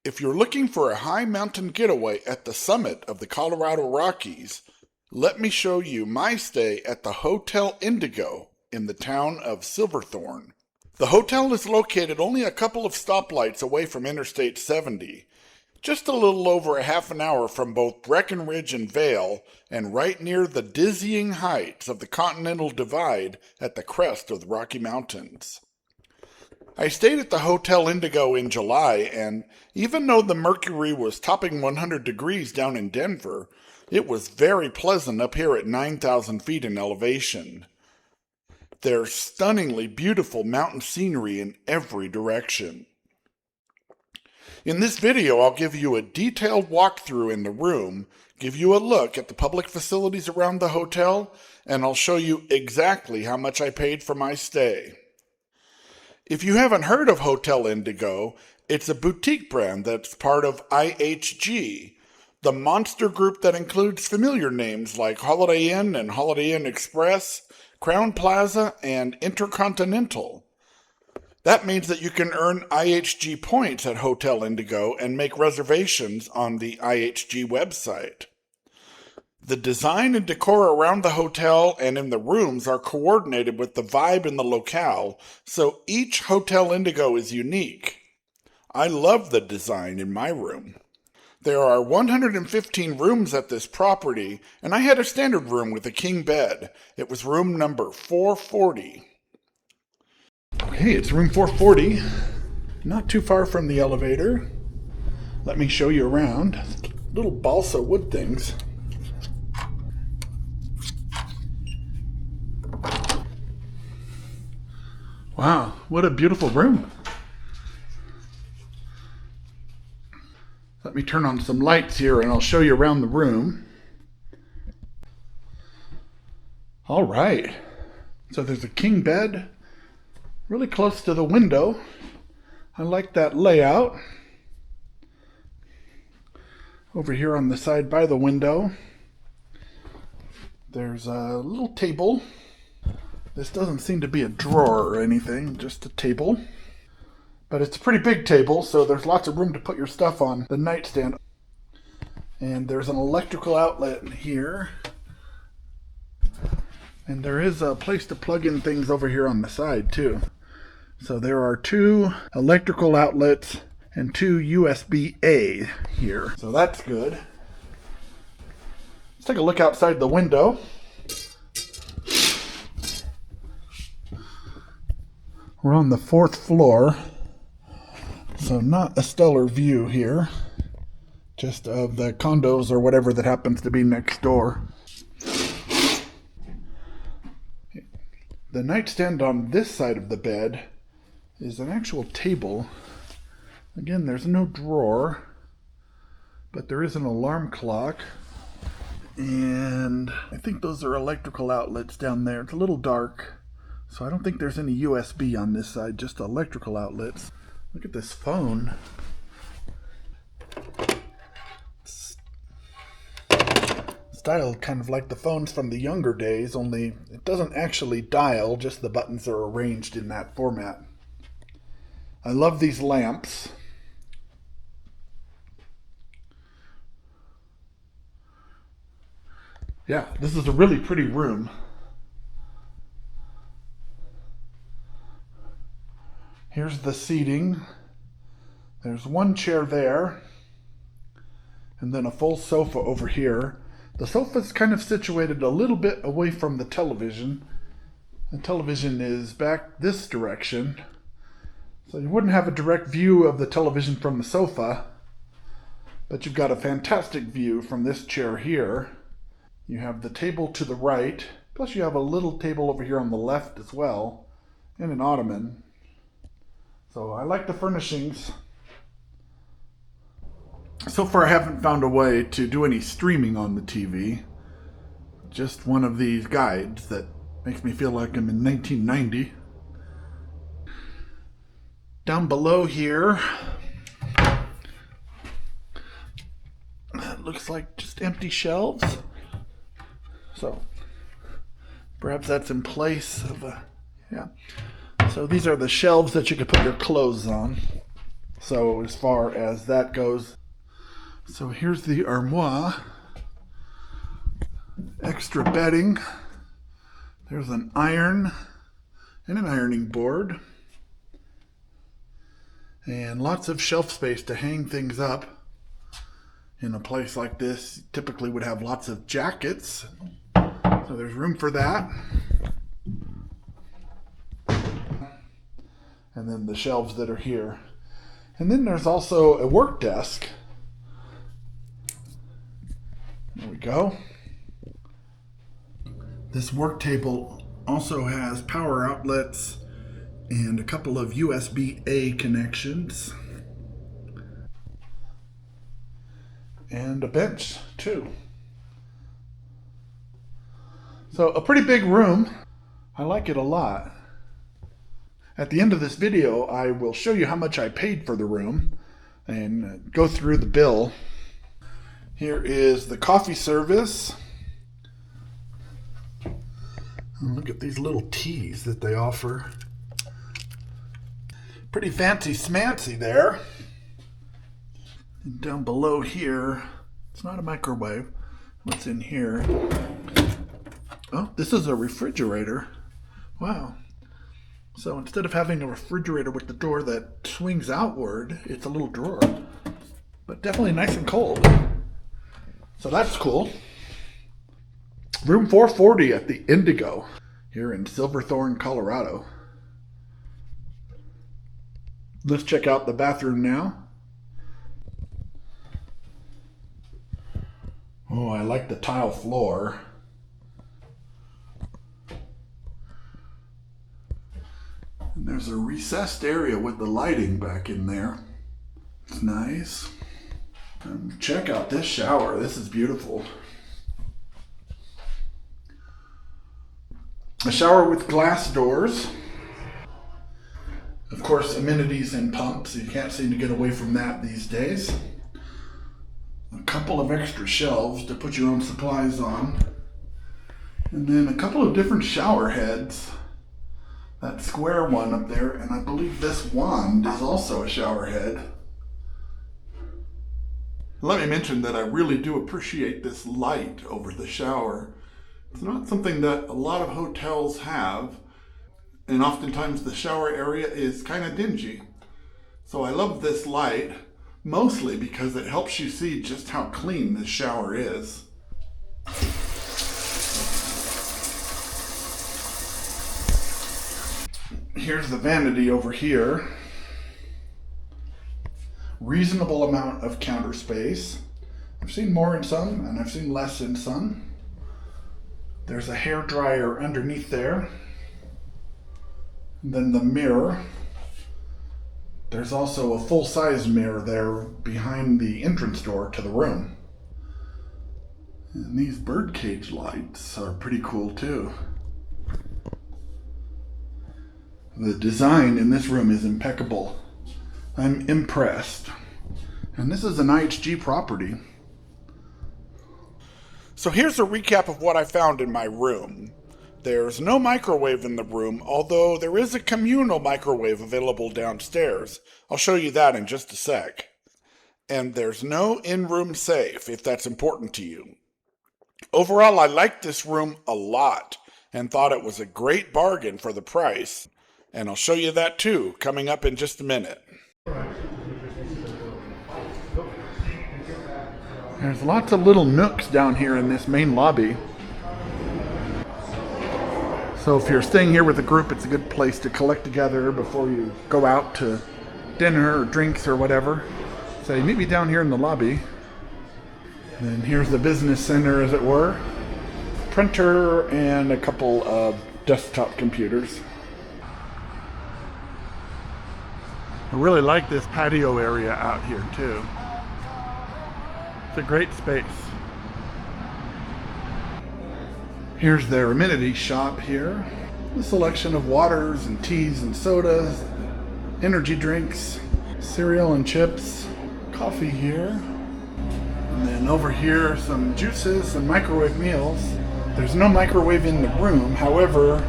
If you're looking for a high mountain getaway at the summit of the Colorado Rockies, let me show you my stay at the Hotel Indigo in the town of Silverthorne. The hotel is located only a couple of stoplights away from Interstate 70, just a little over a half an hour from both Breckenridge and Vail, and right near the dizzying heights of the Continental Divide at the crest of the Rocky Mountains. I stayed at the Hotel Indigo in July, and even though the mercury was topping 100 degrees down in Denver, it was very pleasant up here at 9,000 feet in elevation. There's stunningly beautiful mountain scenery in every direction. In this video, I'll give you a detailed walkthrough in the room, give you a look at the public facilities around the hotel, and I'll show you exactly how much I paid for my stay. If you haven't heard of Hotel Indigo, it's a boutique brand that's part of IHG, the monster group that includes familiar names like Holiday Inn and Holiday Inn Express, Crown Plaza, and Intercontinental. That means that you can earn IHG points at Hotel Indigo and make reservations on the IHG website. The design and decor around the hotel and in the rooms are coordinated with the vibe in the locale, so each Hotel Indigo is unique. I love the design in my room. There are 115 rooms at this property, and I had a standard room with a king bed. It was room number 440. Okay, it's room 440, not too far from the elevator. Let me show you around. Little balsa wood things. Wow, what a beautiful room. Let me turn on some lights here and I'll show you around the room. All right, so there's a king bed really close to the window. I like that layout. Over here on the side by the window, there's a little table. This doesn't seem to be a drawer or anything, just a table. But it's a pretty big table, so there's lots of room to put your stuff on the nightstand. And there's an electrical outlet here. And there is a place to plug in things over here on the side, too. So there are 2 electrical outlets and 2 USB-A here. So that's good. Let's take a look outside the window. We're on the 4th floor, so not a stellar view here, just of the condos or whatever that happens to be next door. The nightstand on this side of the bed is an actual table. Again, there's no drawer, but there is an alarm clock, and I think those are electrical outlets down there. It's a little dark. So I don't think there's any USB on this side, just electrical outlets. Look at this phone. It's styled kind of like the phones from the younger days, only it doesn't actually dial, just the buttons are arranged in that format. I love these lamps. Yeah, this is a really pretty room. Here's the seating. There's 1 chair there, and then a full sofa over here. The sofa's kind of situated a little bit away from the television. The television is back this direction, so you wouldn't have a direct view of the television from the sofa, but you've got a fantastic view from this chair here. You have the table to the right, plus you have a little table over here on the left as well, and an ottoman. So I like the furnishings. So far I haven't found a way to do any streaming on the TV. Just one of these guides that makes me feel like I'm in 1990. Down below here, that looks like just empty shelves. So perhaps that's in place of a, yeah. So these are the shelves that you could put your clothes on. So as far as that goes, so here's the armoire, extra bedding. There's an iron and an ironing board, and lots of shelf space to hang things up. In a place like this, you typically would have lots of jackets, so there's room for that. And then the shelves that are here. And then there's also a work desk. There we go. This work table also has power outlets and a couple of USB-A connections. And a bench, too. So a pretty big room. I like it a lot. At the end of this video, I will show you how much I paid for the room and go through the bill. Here is the coffee service. Look at these little teas that they offer. Pretty fancy smancy there. And down below here, it's not a microwave. What's in here? Oh, this is a refrigerator. Wow. So instead of having a refrigerator with the door that swings outward, it's a little drawer. But definitely nice and cold. So that's cool. Room 440 at the Indigo here in Silverthorne, Colorado. Let's check out the bathroom now. Oh, I like the tile floor. And there's a recessed area with the lighting back in there. It's nice. And check out this shower. This is beautiful. A shower with glass doors. Of course, amenities and pumps. You can't seem to get away from that these days. A couple of extra shelves to put your own supplies on. And then a couple of different shower heads. That square one up there, and I believe this wand is also a shower head. Let me mention that I really do appreciate this light over the shower. It's not something that a lot of hotels have, and oftentimes the shower area is kind of dingy. So I love this light. Mostly because it helps you see just how clean this shower is. Here's the vanity over here. Reasonable amount of counter space. I've seen more in some and I've seen less in some. There's a hair dryer underneath there. And then the mirror. There's also a full-size mirror there behind the entrance door to the room. And these birdcage lights are pretty cool too. The design in this room is impeccable. I'm impressed. And this is an IHG property. So here's a recap of what I found in my room. There's no microwave in the room, although there is a communal microwave available downstairs. I'll show you that in just a sec. And there's no in-room safe, if that's important to you. Overall, I liked this room a lot and thought it was a great bargain for the price. And I'll show you that too, coming up in just a minute. There's lots of little nooks down here in this main lobby. So if you're staying here with a group, it's a good place to collect together before you go out to dinner or drinks or whatever. So you meet me down here in the lobby. And here's the business center, as it were. Printer and a couple of desktop computers. I really like this patio area out here too. It's a great space. Here's their amenity shop here. A selection of waters and teas and sodas, energy drinks, cereal and chips, coffee here. And then over here, some juices and microwave meals. There's no microwave in the room. However,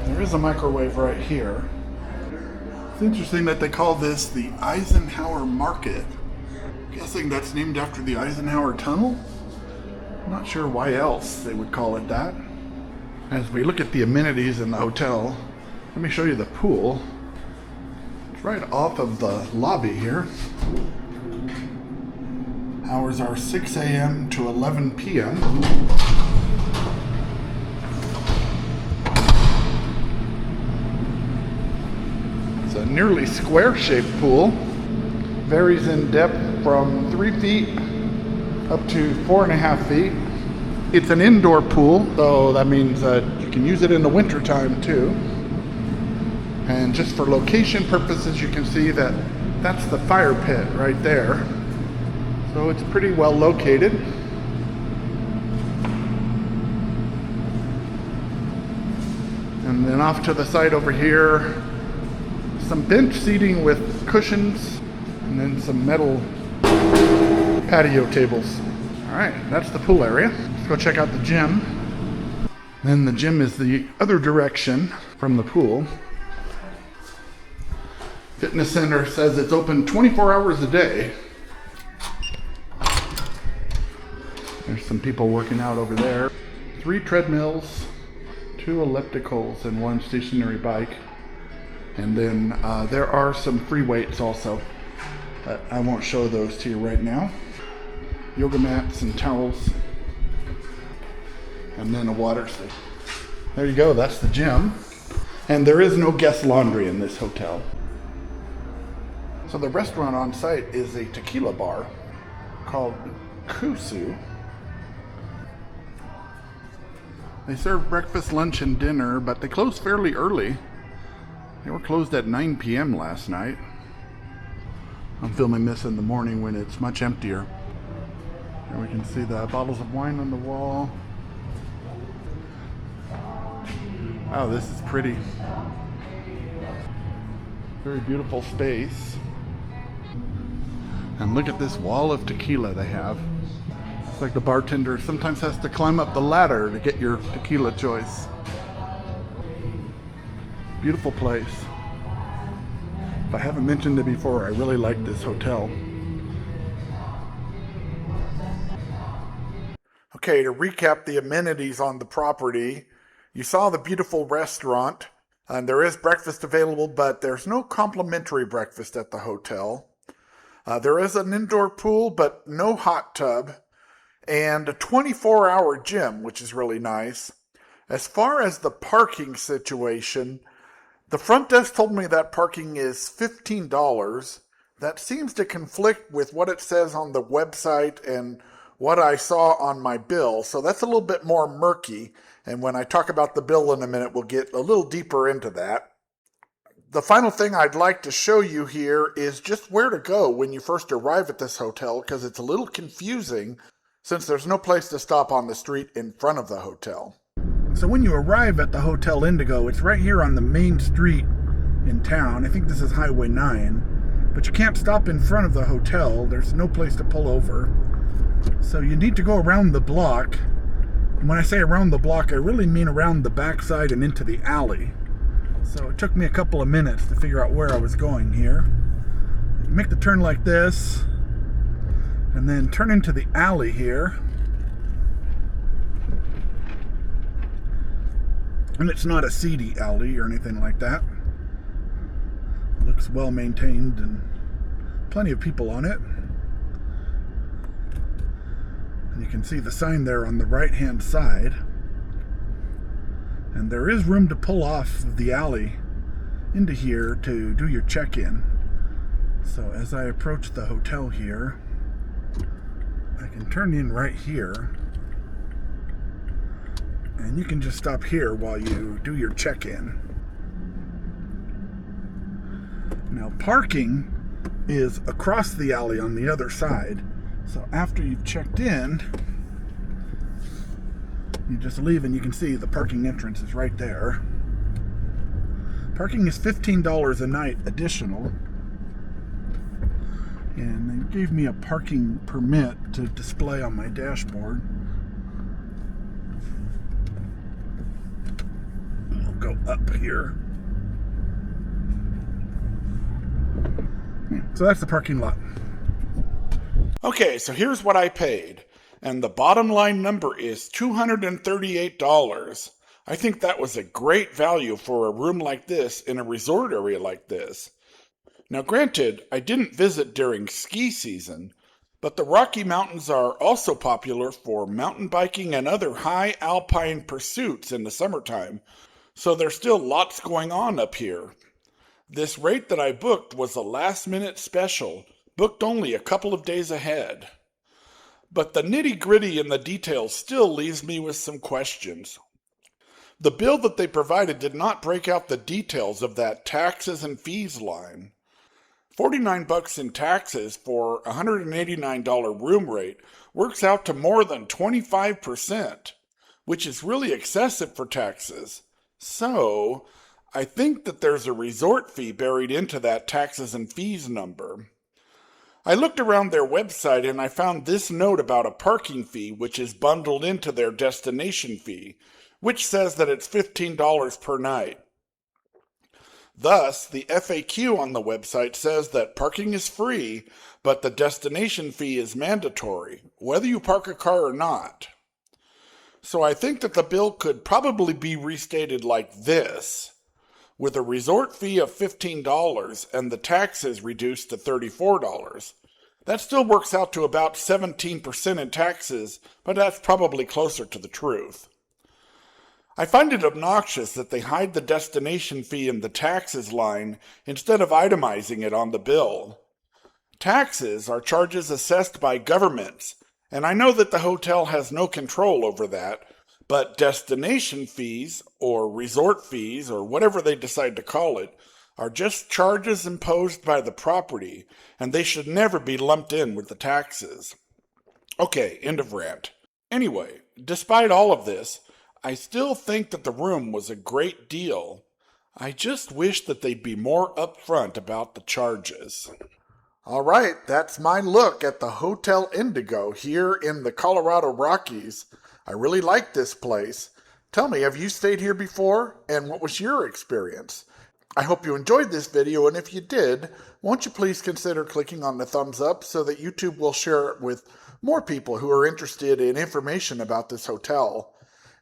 there is a microwave right here. It's interesting that they call this the Eisenhower Market. I'm guessing that's named after the Eisenhower Tunnel. I'm not sure why else they would call it that. As we look at the amenities in the hotel, let me show you the pool. It's right off of the lobby here. Hours are 6 a.m. to 11 p.m. It's a nearly square-shaped pool. Varies in depth from 3 feet up to 4.5 feet. It's an indoor pool, so that means that you can use it in the wintertime too. And just for location purposes, you can see that that's the fire pit right there. So it's pretty well located. And then off to the side over here, some bench seating with cushions, and then some metal patio tables. All right, that's the pool area. Let's go check out the gym. Then the gym is the other direction from the pool. Fitness center says it's open 24 hours a day. There's some people working out over there. 3 treadmills, 2 ellipticals, and 1 stationary bike. And then there are some free weights also. But I won't show those to you right now. Yoga mats and towels. And then a water station. There you go, that's the gym. And there is no guest laundry in this hotel. So the restaurant on site is a tequila bar called Kusu. They serve breakfast, lunch, and dinner, but they close fairly early. They were closed at 9 p.m. last night. I'm filming this in the morning when it's much emptier. And we can see the bottles of wine on the wall. Wow, this is pretty. Very beautiful space. And look at this wall of tequila they have. It's like the bartender sometimes has to climb up the ladder to get your tequila choice. Beautiful place. If I haven't mentioned it before, I really like this hotel. Okay, to recap the amenities on the property, you saw the beautiful restaurant, and there is breakfast available, but there's no complimentary breakfast at the hotel. There is an indoor pool, but no hot tub, and a 24-hour gym, which is really nice. As far as the parking situation, the front desk told me that parking is $15. That seems to conflict with what it says on the website and what I saw on my bill, so that's a little bit more murky. And when I talk about the bill in a minute, we'll get a little deeper into that. The final thing I'd like to show you here is just where to go when you first arrive at this hotel, because it's a little confusing since there's no place to stop on the street in front of the hotel. So when you arrive at the Hotel Indigo, it's right here on the main street in town. I think this is Highway 9, but you can't stop in front of the hotel. There's no place to pull over. So you need to go around the block. And when I say around the block, I really mean around the backside and into the alley. So it took me a couple of minutes to figure out where I was going here. You make the turn like this, and then turn into the alley here. And it's not a seedy alley or anything like that. It looks well maintained and plenty of people on it. And you can see the sign there on the right hand side. And there is room to pull off of the alley into here to do your check-in. So as I approach the hotel here, I can turn in right here. And you can just stop here while you do your check-in. Now parking is across the alley on the other side. So after you've checked in, you just leave and you can see the parking entrance is right there. Parking is $15 a night additional. And they gave me a parking permit to display on my dashboard. I'll go up here. So that's the parking lot. Okay, so here's what I paid. And the bottom line number is $238. I think that was a great value for a room like this in a resort area like this. Now, granted, I didn't visit during ski season, but the Rocky Mountains are also popular for mountain biking and other high alpine pursuits in the summertime, so there's still lots going on up here. This rate that I booked was a last-minute special, booked only a couple of days ahead. But the nitty-gritty and the details still leaves me with some questions. The bill that they provided did not break out the details of that taxes and fees line. $49 in taxes for a $189 room rate works out to more than 25%, which is really excessive for taxes. So, I think that there's a resort fee buried into that taxes and fees number. I looked around their website and I found this note about a parking fee which is bundled into their destination fee, which says that it's $15 per night. Thus, the FAQ on the website says that parking is free, but the destination fee is mandatory, whether you park a car or not. So I think that the bill could probably be restated like this, with a resort fee of $15 and the taxes reduced to $34. That still works out to about 17% in taxes, but that's probably closer to the truth. I find it obnoxious that they hide the destination fee in the taxes line instead of itemizing it on the bill. Taxes are charges assessed by governments, and I know that the hotel has no control over that, but destination fees, or resort fees, or whatever they decide to call it, are just charges imposed by the property, and they should never be lumped in with the taxes. Okay, end of rant. Anyway, despite all of this, I still think that the room was a great deal. I just wish that they'd be more upfront about the charges. All right, that's my look at the Hotel Indigo here in the Colorado Rockies. I really like this place. Tell me, have you stayed here before? And what was your experience? I hope you enjoyed this video, and if you did, won't you please consider clicking on the thumbs up so that YouTube will share it with more people who are interested in information about this hotel.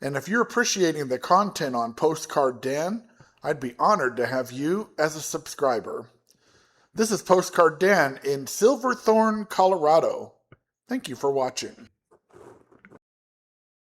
And if you're appreciating the content on Postcard Dan, I'd be honored to have you as a subscriber. This is Postcard Dan in Silverthorne, Colorado. Thank you for watching.